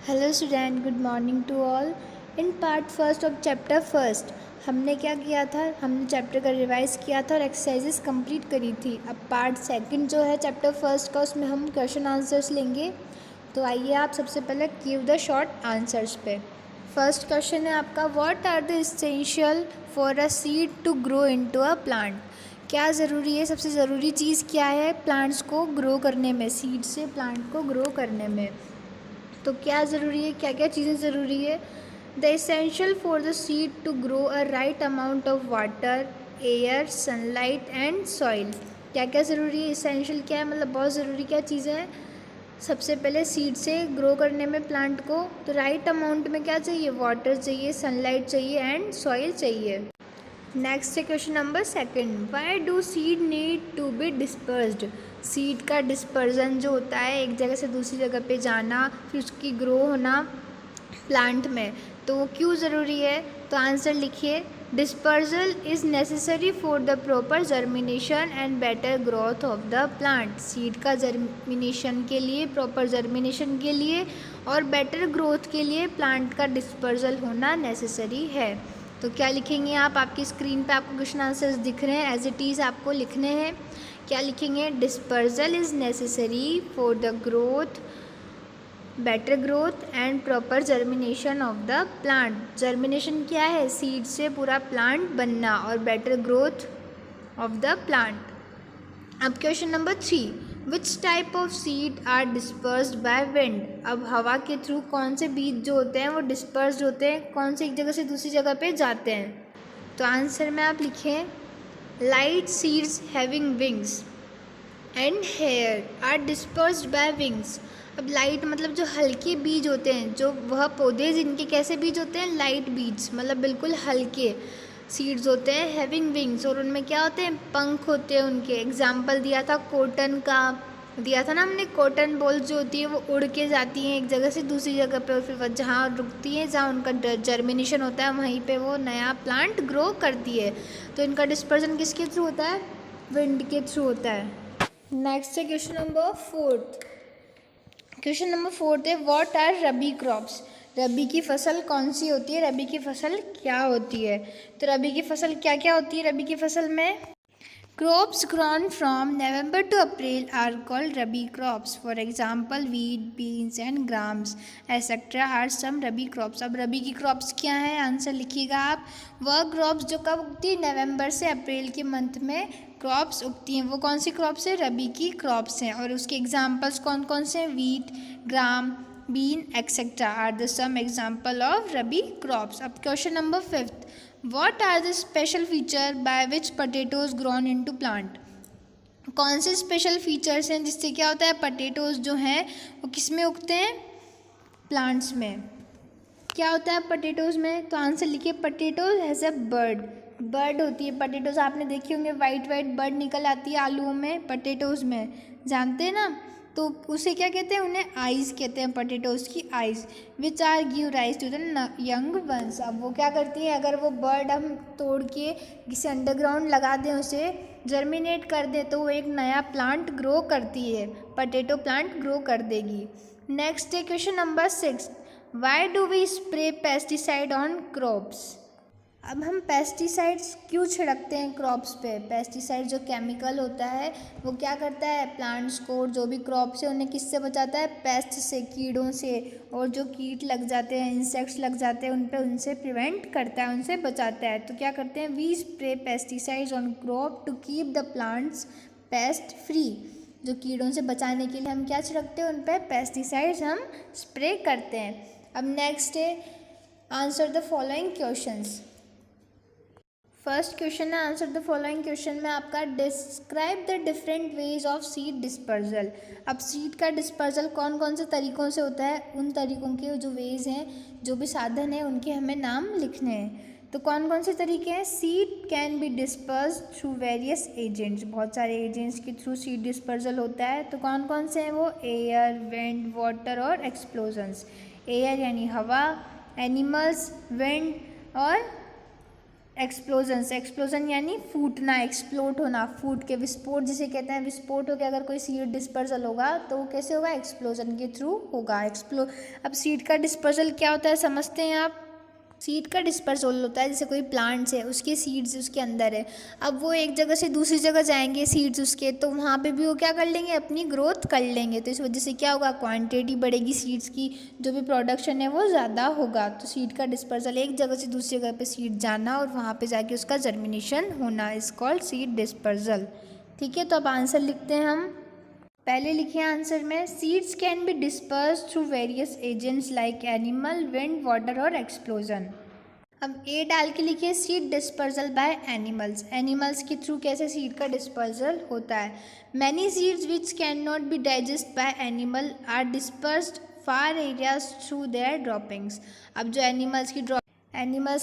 Hello student, good morning to all. In part first of chapter first हमने क्या किया था, हमने चैप्टर का रिवाइज किया था और एक्सरसाइजेस कंप्लीट करी थी। अब पार्ट सेकंड जो है चैप्टर फर्स्ट का, उसमें हम क्वेश्चन आंसर्स लेंगे। तो आइए आप सबसे पहले गिव द शॉर्ट आंसर्स पे। फर्स्ट क्वेश्चन है आपका, what are the essential for a seed to grow into a plant. क्या ज़रूरी है, सबसे ज़रूरी चीज़ क्या है प्लांट्स को ग्रो करने में, सीड से प्लांट को ग्रो करने में। तो क्या ज़रूरी है, क्या क्या चीज़ें ज़रूरी है। The essential for the seed to grow a right amount of water, air, sunlight and soil. क्या क्या ज़रूरी है, एसेंशियल क्या है, मतलब बहुत ज़रूरी क्या चीज़ें हैं। सबसे पहले सीड से ग्रो करने में प्लांट को, तो राइट अमाउंट में क्या चाहिए, वाटर चाहिए, सनलाइट चाहिए एंड सॉइल चाहिए। नेक्स्ट है question number second, why do seed need to be dispersed. Seed का डिस्पर्जन जो होता है, एक जगह से दूसरी जगह पे जाना, फिर उसकी ग्रो होना प्लांट में, तो वो क्यों ज़रूरी है। तो आंसर लिखिए, dispersal is necessary for the proper germination and better growth of the plant. Seed का जर्मिनेशन के लिए, प्रॉपर जर्मिनेशन के लिए और बेटर ग्रोथ के लिए प्लांट का डिस्पर्जल होना नेसेसरी है। तो क्या लिखेंगे आप, आपकी स्क्रीन पे आपको क्वेश्चन आंसर्स दिख रहे हैं, एज इट इज़ आपको लिखने हैं। क्या लिखेंगे, dispersal is necessary for the growth, better growth and proper germination of the plant. Germination क्या है, सीड से पूरा प्लांट बनना, और better growth of the plant. अब question number 3, which type of seed are dispersed by wind. अब हवा के थ्रू कौन से बीज जो होते हैं वो डिस्पर्स्ड होते हैं, कौन से एक जगह से दूसरी जगह पे जाते हैं। तो आंसर में आप लिखें, light seeds having wings and hair are dispersed by wings. अब लाइट मतलब जो हल्के बीज होते हैं, जो वह पौधे जिनके कैसे बीज होते हैं, लाइट बीज, मतलब बिल्कुल हल्के सीड्स होते हैं, हैविंग विंग्स, और उनमें क्या होते हैं, पंख होते हैं उनके। एग्जाम्पल दिया था कॉटन का, दिया था ना हमने, कॉटन बॉल जो होती है वो उड़ के जाती हैं एक जगह से दूसरी जगह पे, और फिर वह जहाँ रुकती हैं, जहाँ उनका जर्मिनेशन होता है, वहीं पे वो नया प्लांट ग्रो करती है। तो इनका डिस्पर्जन किसके थ्रू होता है, विंड के थ्रू होता है। नेक्स्ट है question number fourth. Question number fourth है, व्हाट आर रबी क्रॉप्स। रबी की फसल कौन सी होती है, रबी की फसल क्या होती है। तो रबी की फसल क्या क्या होती है, रबी की फसल में crops grown from November to April are called rabi crops. For example, wheat, beans and grams etc. are some rabi crops. अब रबी की crops क्या हैं, आंसर लिखिएगा आप। वह crops जो कब उगती है, नवंबर से अप्रैल के मंथ में क्रॉप्स उगती हैं। वो कौन सी क्रॉप्स है, रबी की क्रॉप्स हैं, और उसके एग्जाम्पल्स कौन कौन से हैं, wheat, gram, bean etcetera are the some example of rabi crops. अब question number fifth, What are the special feature by which potatoes grown into plant। कौन से स्पेशल फीचर्स हैं जिससे क्या होता है, पटेटोज जो हैं वो किस में उगते हैं, प्लांट्स में। क्या होता है पटेटोज में, तो आंसर लिखिए, potatoes has a bird, bird होती है पटेटोज, आपने देखी होंगे वाइट वाइट बर्ड निकल आती है आलूओं में, पटेटोज में, जानते हैं ना। तो उसे क्या कहते हैं, उन्हें आइज़ कहते हैं, पटेटोज की eyes, which are give rise to the young ones. अब वो क्या करती है, अगर वो बर्ड हम तोड़ के किसी अंडरग्राउंड लगा दें, उसे जर्मिनेट कर दें, तो वो एक नया प्लांट ग्रो करती है, पटेटो प्लांट ग्रो कर देगी। नेक्स्ट है question number 6, why do we spray pesticide on crops. अब हम पेस्टिसाइड्स क्यों छिड़कते हैं क्रॉप्स पे। पेस्टिसाइड जो केमिकल होता है वो क्या करता है, प्लांट्स को, जो भी क्रॉप्स है उन्हें किससे बचाता है, पेस्ट से, कीड़ों से, और जो कीट लग जाते हैं, इंसेक्ट्स लग जाते हैं उन पे, उनसे प्रिवेंट करता है, उनसे बचाता है। तो क्या करते हैं, we spray pesticides on crop to keep the plants pest free. जो कीड़ों से बचाने के लिए हम क्या छिड़कते हैं, उन पर पेस्टिसाइड्स हम स्प्रे करते हैं। अब नेक्स्ट है, answer the following questions. First question है, आंसर द फॉलोइंग क्वेश्चन में आपका, describe the different ways of seed dispersal. अब सीड का डिस्पर्जल कौन कौन से तरीक़ों से होता है, उन तरीक़ों के जो वेज हैं, जो भी साधन हैं, उनके हमें नाम लिखने हैं। तो कौन कौन से तरीके हैं, seed can be disperse through various agents, बहुत सारे एजेंट्स के थ्रू सीड डिस्पर्जल होता है। तो कौन कौन से हैं वो, एयर, विंड, वाटर और एक्सप्लोजन्स। एयर यानी हवा, एनिमल्स, विंड और एक्सप्लोजन से, एक्सप्लोजन यानी फूटना, एक्सप्लोड होना, फूट के, विस्फोट जिसे कहते हैं, विस्फोट हो के अगर कोई सीड डिस्पर्सल होगा तो वो कैसे होगा, एक्सप्लोजन के थ्रू होगा। अब सीड का डिस्पर्सल क्या होता है समझते हैं आप। सीड का डिस्पर्सल होता है जैसे कोई प्लांट्स है, उसके सीड्स उसके अंदर है, अब वो एक जगह से दूसरी जगह जाएंगे सीड्स उसके, तो वहाँ पे भी वो क्या कर लेंगे, अपनी ग्रोथ कर लेंगे, तो इस वजह से क्या होगा, क्वांटिटी बढ़ेगी सीड्स की, जो भी प्रोडक्शन है वो ज़्यादा होगा। तो सीड का डिस्पर्सल, एक जगह से दूसरी जगह पे सीड जाना और वहाँ पे जाके उसका जर्मिनेशन होना, इज कॉल्ड सीड डिस्पर्सल। ठीक है, तो अब आंसर लिखते हैं हम। पहले लिखिए आंसर में, seeds can be disperse through various agents like animal, wind, water और एक्सप्लोजन। अब ए डाल के लिखिए, seed dispersal by animals, animals के थ्रू कैसे सीड का डिस्पर्सल होता है। Many seeds which can not be digest by animal are dispersed far areas through their droppings. अब जो एनिमल्स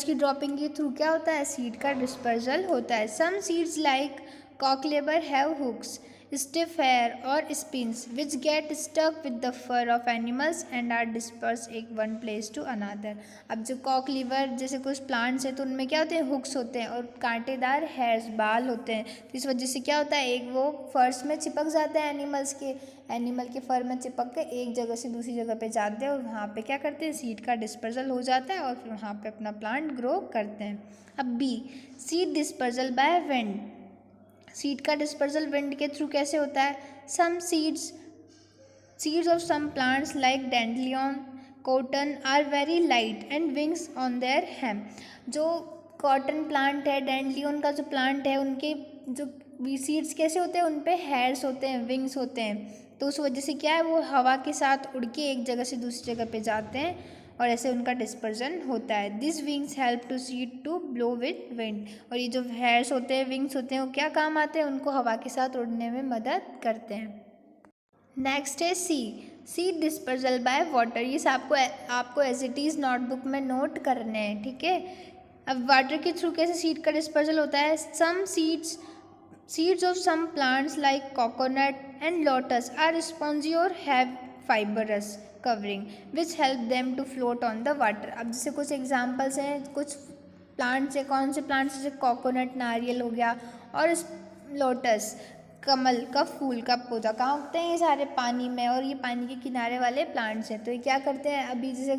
की ड्रॉपिंग के थ्रू क्या होता है, सीड का डिस्पर्सल होता है। Some seeds like cocklebur have hooks, stiff hair or spins which get stuck with the fur of animals and are dispersed एक one place to another। अब जो कॉकलीवर जैसे कुछ प्लांट्स हैं तो उनमें क्या होते हैं, हुक्स होते हैं और कांटेदार हेयर्स, बाल होते हैं, तो इस वजह से क्या होता है, एक वो फर्स में चिपक जाता है एनिमल के फर में चिपक के एक जगह से दूसरी जगह पे जाते हैं और वहाँ पे क्या करते हैं, सीड का डिस्पर्सल हो जाता है और फिर वहाँ पे अपना प्लांट ग्रो करते हैं। अब B, seed dispersal by wind, seed का डिस्पर्सल विंड के थ्रू कैसे होता है। Some seeds of some plants like dandelion, cotton are very light and wings on their hem. जो कॉटन प्लांट है, डैंडलियन का जो प्लांट है, उनके जो सीड्स कैसे होते हैं, उन पे हेयर्स होते हैं, विंग्स होते हैं, तो उस वजह से क्या है, वो हवा के साथ उड़ के एक जगह से दूसरी जगह पे जाते हैं और ऐसे उनका डिस्पर्जन होता है। This wings help to seed to blow with wind, और ये जो हेयर्स होते हैं, विंग्स होते हैं, वो क्या काम आते हैं, उनको हवा के साथ उड़ने में मदद करते हैं। नेक्स्ट है सी, सीड डिस्पर्सल बाय वाटर, ये आपको एज इट इज़ नोटबुक में नोट करने हैं, ठीक है। अब वाटर के थ्रू कैसे सीड का डिस्पर्सल होता है। Some seeds of some plants like coconut and lotus are spongy और have fibrous covering which help them to float on the water. अब जैसे कुछ एग्जांपल्स हैं, कुछ प्लांट्स हैं, कौन से प्लांट्स, जैसे कोकोनट, नारियल हो गया, और लोटस, कमल का फूल का पौधा, कहाँ उगते हैं, ये सारे पानी में, और ये पानी के किनारे वाले प्लांट्स हैं। तो ये क्या करते हैं, अभी जैसे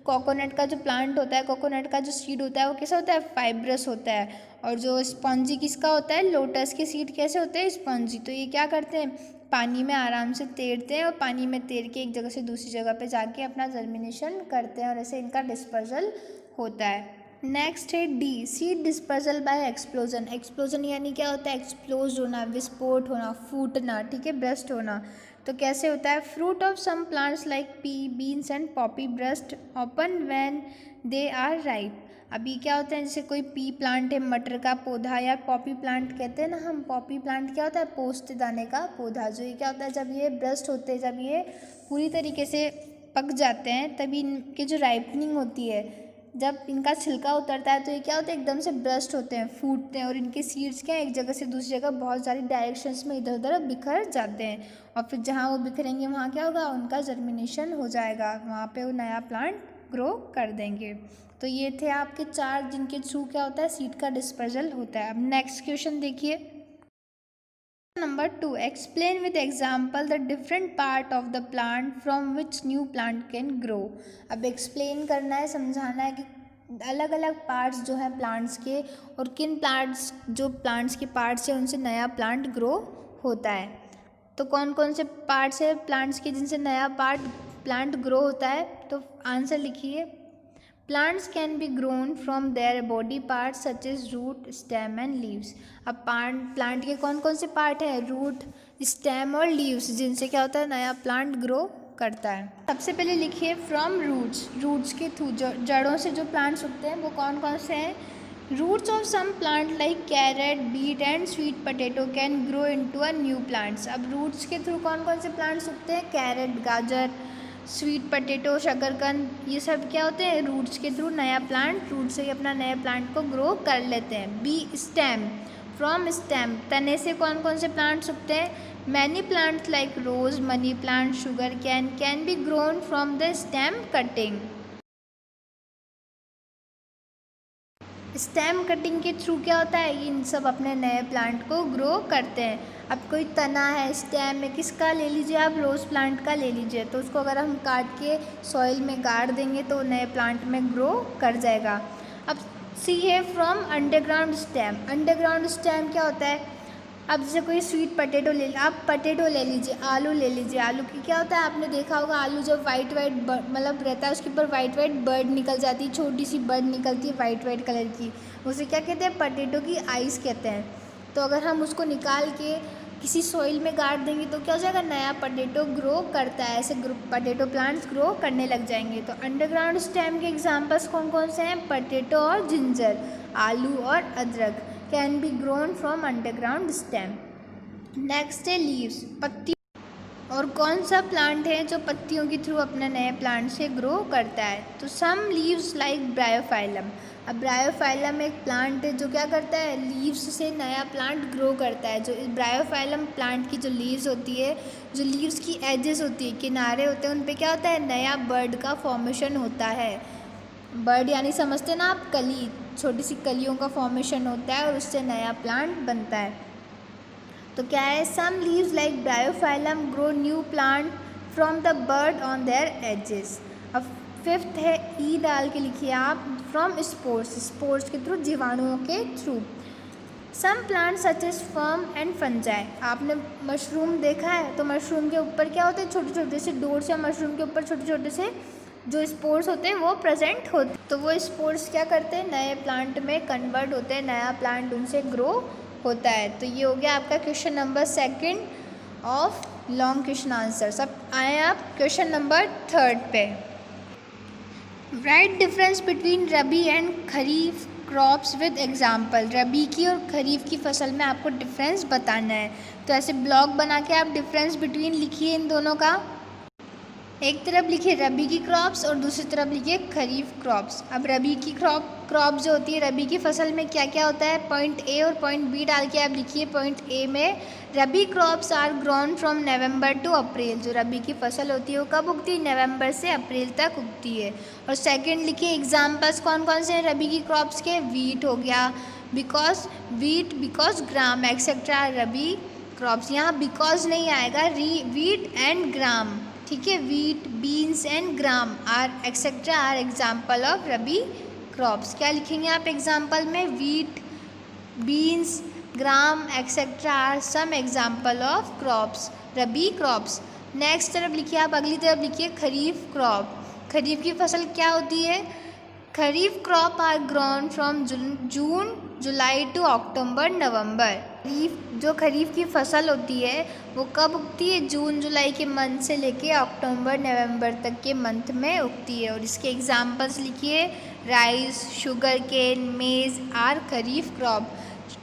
कोकोनट का जो प्लांट होता है, कोकोनट का जो सीड होता है वो कैसा होता है, फाइब्रस होता है, और जो स्पॉन्जी किसका होता है, लोटस के सीड कैसे होते हैं, स्पॉन्जी। तो ये क्या करते हैं, पानी में आराम से तैरते हैं और पानी में तैर के एक जगह से दूसरी जगह पे जाके अपना जर्मिनेशन करते हैं और ऐसे इनका डिस्पर्सल होता है। नेक्स्ट है D, seed dispersal by explosion, explosion यानी क्या होता है, एक्सप्लोज होना, विस्फोट होना, फूटना, ठीक है, ब्रस्ट होना। तो कैसे होता है, fruit of some plants like pea, beans and poppy burst open when they are ripe. अभी क्या होता है, जैसे कोई पी प्लांट है, मटर का पौधा, या पॉपी प्लांट कहते हैं ना हम, पॉपी प्लांट क्या होता है, पोस्ते दाने का पौधा, जो ये क्या होता है, जब ये ब्रस्ट होते हैं, जब ये पूरी तरीके से पक जाते हैं, तभी इनकी जो राइपनिंग होती है, जब इनका छिलका उतरता है तो ये क्या होता है, एकदम से ब्रस्ट होते हैं, फूटते हैं, और इनके सीड्स क्या एक जगह से दूसरी जगह बहुत सारी डायरेक्शंस में इधर उधर बिखर जाते हैं, और फिर जहाँ वो बिखरेंगे वहाँ क्या होगा, उनका जर्मिनेशन हो जाएगा, वहाँ पे वो नया प्लांट ग्रो कर देंगे। तो ये थे आपके 4 जिनके थ्रू क्या होता है, सीड का डिस्पर्सल होता है। अब नेक्स्ट क्वेश्चन देखिए, number 2, explain with example the different part of the plant from which new plant can grow. अब एक्सप्लेन करना है, समझाना है कि अलग अलग पार्ट्स जो हैं प्लांट्स के, और किन प्लांट्स के पार्ट्स हैं उनसे नया प्लांट ग्रो होता है। तो कौन कौन से पार्ट्स हैं प्लांट्स के जिनसे नया प्लांट ग्रो होता है, तो आंसर लिखिए। Plants can be grown from their body parts such as root, stem and leaves. अब प्लांट के कौन कौन से पार्ट हैं, रूट, स्टेम और लीव्स, जिनसे क्या होता है, नया प्लांट ग्रो करता है। सबसे पहले लिखिए फ्रॉम रूट्स के थ्रू, जड़ों से जो प्लांट्स उगते हैं वो कौन कौन से हैं। Roots of some plant like carrot, beet and sweet potato can grow into a new plants. अब रूट्स के थ्रू कौन कौन से प्लांट्स उगते हैं, कैरेट, गाजर, स्वीट पोटैटो, शकरकंद, ये सब क्या होते हैं, रूट्स के थ्रू नया प्लांट, रूट से ही अपना नए प्लांट को ग्रो कर लेते हैं। बी, स्टेम, फ्रॉम स्टेम, तने से कौन कौन से प्लांट्स उगते हैं, many plants like rose, money plant, sugar cane be grown from the stem cutting. Stem cutting के थ्रू क्या होता है, ये इन सब अपने नए प्लांट को ग्रो करते हैं। अब कोई तना है, स्टेम है, किसका ले लीजिए आप, रोज़ प्लांट का ले लीजिए, तो उसको अगर हम काट के सॉइल में गाड़ देंगे तो नए प्लांट में ग्रो कर जाएगा। अब सी है from underground stem. Underground stem क्या होता है, अब जैसे कोई स्वीट पटेटो आप पटेटो ले लीजिए, आलू ले लीजिए। आलू की क्या होता है, आपने देखा होगा आलू जब वाइट वाइट मतलब रहता है, उसके ऊपर वाइट वाइट बर्ड निकल जाती है, छोटी सी बर्ड निकलती है वाइट वाइट कलर की, उसे क्या कहते हैं, पटेटो की आइस कहते हैं। तो अगर हम उसको निकाल के किसी सॉइल में गाड़ देंगे तो क्या हो जाएगा, नया पटेटो ग्रो करता है, ऐसे पटेटो प्लांट्स ग्रो करने लग जाएंगे। तो अंडरग्राउंड स्टेम के एग्जांपल्स कौन कौन से हैं, पटेटो और जिंजर, आलू और अदरक can be grown from underground stem. Next है लीव्स, पत्ती। और कौन सा प्लांट है जो पत्तियों के थ्रू अपने नए प्लांट से ग्रो करता है, तो सम लीव्स लाइक ब्रायोफाइलम। अब ब्रायोफाइलम एक प्लांट है जो क्या करता है, लीव्स से नया प्लांट ग्रो करता है। जो इस ब्रायोफाइलम प्लांट की जो लीव्स होती है, जो लीव्स की एजेस होती है, किनारे होते हैं, उन पे क्या होता है, नया बर्ड का फॉर्मेशन होता है। बर्ड यानी समझते ना आप, कली, छोटी सी कलियों का फॉर्मेशन होता है और उससे नया प्लांट बनता है। तो क्या है, some leaves like bryophyllum grow new plant from the bud on their edges. अब फिफ्थ है, ई डाल के लिखिए आप, फ्रॉम स्पोर्स, स्पोर्स के थ्रू, जीवाणुओं के थ्रू। Some plant such as fern and fungi. आपने मशरूम देखा है, तो मशरूम के ऊपर क्या होते हैं, छोटे छोटे से डोर्स, या मशरूम के ऊपर छोटे छोटे से जो स्पोर्स होते हैं वो प्रेजेंट होते हैं। तो वो स्पोर्स क्या करते हैं, नए प्लांट में कन्वर्ट होते हैं, नया प्लांट उनसे ग्रो होता है। तो ये हो गया आपका question number 2 of long question answer. सब आए आप क्वेश्चन नंबर 3 पे। Write difference between rabi and kharif crops with example. Rabi की और खरीफ की फसल में आपको डिफरेंस बताना है, तो ऐसे ब्लॉक बना के आप डिफरेंस बिटवीन लिखिए इन दोनों का। एक तरफ लिखिए रबी की क्रॉप्स और दूसरी तरफ लिखिए खरीफ क्रॉप्स। अब रबी की क्रॉप जो होती है, रबी की फसल में क्या क्या होता है, पॉइंट ए और पॉइंट बी डाल के आप लिखिए। पॉइंट ए में rabi crops are grown from November to April. जो रबी की फसल होती है वो कब उगती है, नवंबर से अप्रैल तक उगती है। और सेकंड लिखिए एग्जाम्पल्स कौन कौन से हैं रबी की क्रॉप्स के, वीट हो गया, because gram etcetera rabi crops. यहाँ बिकॉज नहीं आएगा, वीट एंड ग्राम, ठीक है, wheat, beans and gram are etcetera are example of rabi crops. क्या लिखेंगे आप एग्जाम्पल में, wheat, beans, gram etcetera are some example of crops, rabi crops. Next तरफ लिखिए आप, अगली तरफ लिखिए खरीफ क्रॉप। खरीफ की फसल क्या होती है, kharif crop are grown from June July to October November. जो खरीफ की फसल होती है वो कब उगती है, जून जुलाई के मंथ से लेके अक्टूबर नवंबर तक के मंथ में उगती है। और इसके एग्जांपल्स लिखिए, राइस, शुगर केन, मेज़ आर खरीफ क्रॉप।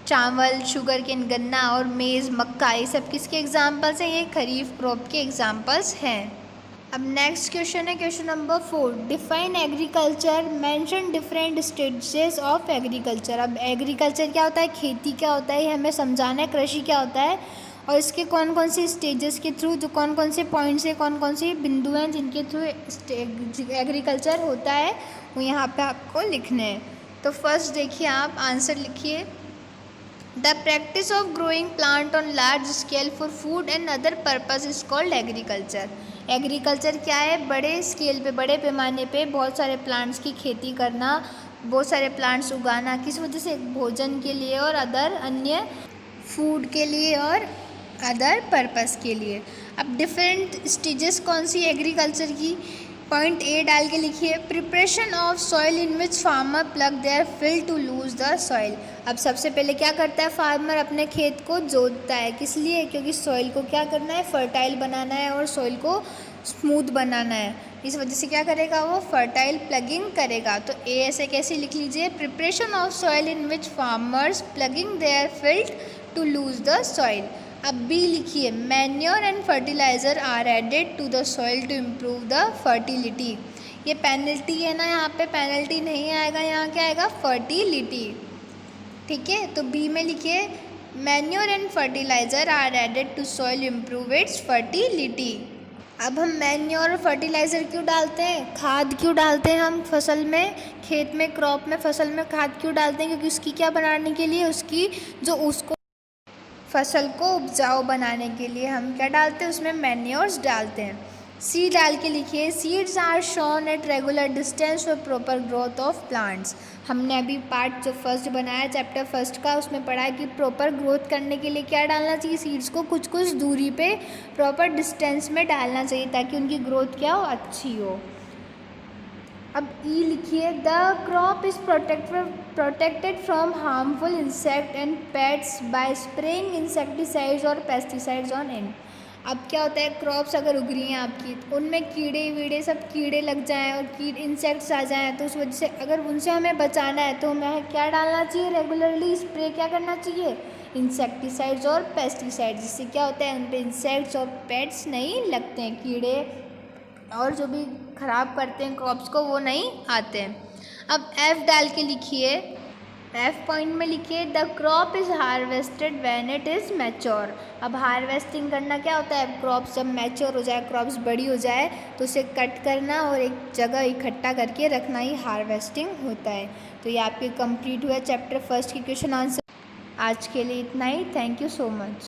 चावल, शुगर केन, गन्ना और मेज़, मक्का, ये सब किसके एग्जांपल्स हैं, ये खरीफ क्रॉप के एग्जांपल्स हैं। अब नेक्स्ट क्वेश्चन है question number 4, define agriculture, mention different stages of agriculture. अब एग्रीकल्चर क्या होता है, खेती क्या होता है, ये हमें समझाना है, कृषि क्या होता है और इसके कौन कौन से स्टेजेस के थ्रू, जो कौन कौन से पॉइंट्स है, कौन कौन से बिंदु हैं जिनके थ्रू एग्रीकल्चर होता है, वो यहाँ पे आपको लिखने हैं। तो फर्स्ट देखिए आप आंसर लिखिए, the practice of growing plant on large scale for food and other purpose is called agriculture. Agriculture क्या है, बड़े स्केल पे, बड़े पैमाने पे बहुत सारे प्लांट्स की खेती करना, बहुत सारे प्लांट्स उगाना, किस वजह से, भोजन के लिए और अदर अन्य फूड के लिए और अदर पर्पस के लिए। अब डिफरेंट स्टेजेस कौन सी एग्रीकल्चर की, पॉइंट ए डाल के लिखिए, preparation of soil in which farmer plough their field to loose the soil. अब सबसे पहले क्या करता है, फार्मर अपने खेत को जोतता है, किस लिए, क्योंकि सॉइल को क्या करना है, फर्टाइल बनाना है और सॉइल को स्मूथ बनाना है। इस वजह से क्या करेगा, वो फर्टाइल प्लगिंग करेगा। तो ए ऐसे कैसे लिख लीजिए, preparation of soil in which farmers ploughing their field to loose the soil. अब बी लिखिए, manure and fertiliser are added to the soil to improve the fertility. ये पेनल्टी है ना, यहाँ पे पेनल्टी नहीं आएगा, यहाँ क्या आएगा, फर्टिलिटी, ठीक है। तो बी में लिखिए, manure and fertiliser are added to soil improve its fertility. अब हम मैन्योर और फर्टिलाइज़र क्यों डालते हैं, खाद क्यों डालते हैं हम फसल में, खेत में, क्रॉप में, फसल में खाद क्यों डालते हैं? क्योंकि उसकी क्या बनाने के लिए, उसकी जो उसको फसल को उपजाऊ बनाने के लिए हम क्या डालते हैं, उसमें मैन्योर्स डालते हैं। सी डाल के लिखिए, seeds are sown at regular distance for proper growth of plants. हमने अभी पार्ट जो फर्स्ट बनाया चैप्टर फर्स्ट का, उसमें पढ़ा है कि प्रॉपर ग्रोथ करने के लिए क्या डालना चाहिए, सीड्स को कुछ कुछ दूरी पे प्रॉपर डिस्टेंस में डालना चाहिए ताकि उनकी ग्रोथ क्या हो, अच्छी हो। अब ई लिखिए, the crop is protected from harmful insect and pets bye spraying insecticides और पेस्टिसाइड्स ऑन इट। अब क्या होता है, क्रॉप्स अगर उग रही हैं आपकी तो उनमें कीड़े वीड़े सब कीड़े लग जाएं और इंसेक्ट्स आ जाएं, तो उस वजह से अगर उनसे हमें बचाना है तो हमें क्या डालना चाहिए, रेगुलरली स्प्रे क्या करना चाहिए, इंसेक्टिसाइड्स और पेस्टिसाइड्स, जिससे क्या होता है उन पर इंसेक्ट्स और पेट्स नहीं लगते हैं, कीड़े और जो भी ख़राब करते हैं क्रॉप्स को वो नहीं आते हैं। अब एफ डाल के लिखिए, एफ पॉइंट में लिखिए, the crop is harvested when it is mature. अब हार्वेस्टिंग करना क्या होता है, क्रॉप्स जब मैच्योर हो जाए, क्रॉप्स बड़ी हो जाए तो उसे कट करना और एक जगह इकट्ठा करके रखना ही हार्वेस्टिंग होता है। तो ये आपके कंप्लीट हुआ चैप्टर फर्स्ट की क्वेश्चन आंसर। आज के लिए इतना ही, थैंक यू सो मच।